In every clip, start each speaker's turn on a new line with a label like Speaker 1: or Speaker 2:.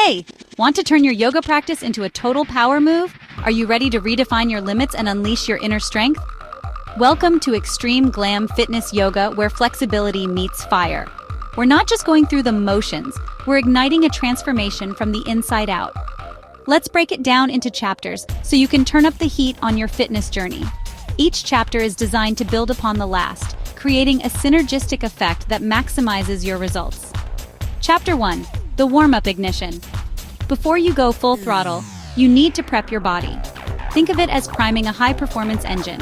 Speaker 1: Hey, want to turn your yoga practice into a total power move? Are you ready to redefine your limits and unleash your inner strength? Welcome to Extreme Glam Fitness Yoga, where flexibility meets fire. We're not just going through the motions, we're igniting a transformation from the inside out. Let's break it down into chapters so you can turn up the heat on your fitness journey. Each chapter is designed to build upon the last, creating a synergistic effect that maximizes your results. Chapter 1. The Warm-Up Ignition. Before you go full throttle, you need to prep your body. Think of it as priming a high-performance engine.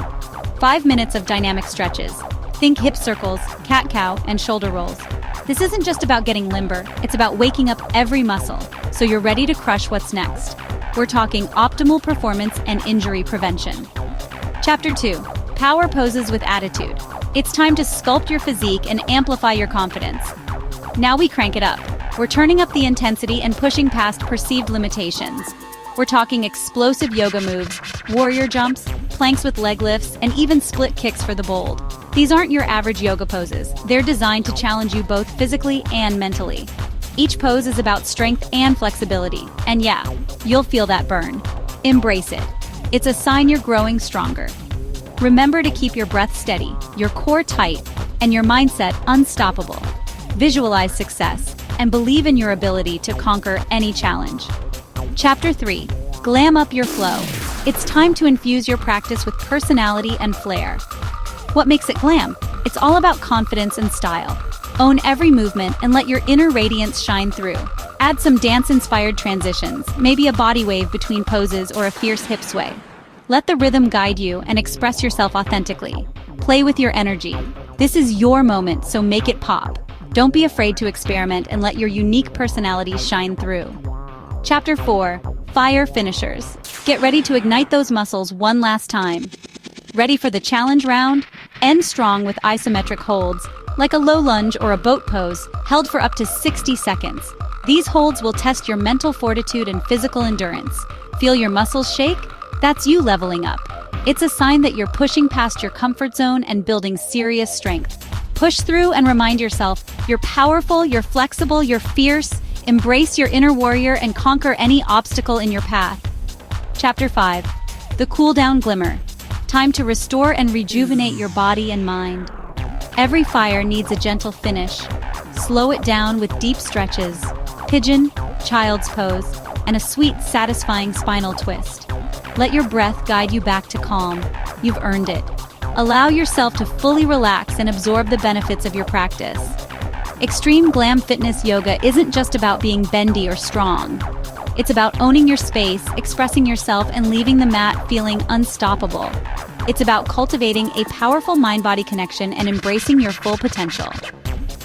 Speaker 1: 5 minutes of dynamic stretches. Think hip circles, cat-cow, and shoulder rolls. This isn't just about getting limber, it's about waking up every muscle, so you're ready to crush what's next. We're talking optimal performance and injury prevention. Chapter 2. Power Poses with Attitude. It's time to sculpt your physique and amplify your confidence. Now we crank it up. We're turning up the intensity and pushing past perceived limitations. We're talking explosive yoga moves, warrior jumps, planks with leg lifts, and even split kicks for the bold. These aren't your average yoga poses. They're designed to challenge you both physically and mentally. Each pose is about strength and flexibility. And yeah, you'll feel that burn. Embrace it. It's a sign you're growing stronger. Remember to keep your breath steady, your core tight, and your mindset unstoppable. Visualize success and believe in your ability to conquer any challenge. Chapter 3. Glam Up Your Flow. It's time to infuse your practice with personality and flair. What makes it glam? It's all about confidence and style. Own every movement and let your inner radiance shine through. Add some dance-inspired transitions, maybe a body wave between poses or a fierce hip sway. Let the rhythm guide you and express yourself authentically. Play with your energy. This is your moment, so make it pop. Don't be afraid to experiment and let your unique personality shine through. Chapter 4. Fire Finishers. Get ready to ignite those muscles one last time. Ready for the challenge round? End strong with isometric holds, like a low lunge or a boat pose, held for up to 60 seconds. These holds will test your mental fortitude and physical endurance. Feel your muscles shake? That's you leveling up. It's a sign that you're pushing past your comfort zone and building serious strength. Push through and remind yourself, you're powerful, you're flexible, you're fierce. Embrace your inner warrior and conquer any obstacle in your path. Chapter 5. The Cool Down Glimmer. Time to restore and rejuvenate your body and mind. Every fire needs a gentle finish. Slow it down with deep stretches, pigeon, child's pose, and a sweet, satisfying spinal twist. Let your breath guide you back to calm. You've earned it. Allow yourself to fully relax and absorb the benefits of your practice. Extreme Glam Fitness Yoga isn't just about being bendy or strong. It's about owning your space, expressing yourself, and leaving the mat feeling unstoppable. It's about cultivating a powerful mind-body connection and embracing your full potential.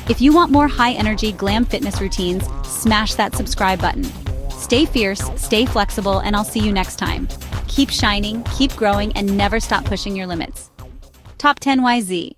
Speaker 1: If you want more high-energy glam fitness routines, smash that subscribe button. Stay fierce, stay flexible, and I'll see you next time. Keep shining, keep growing, and never stop pushing your limits. Top 10 YZ.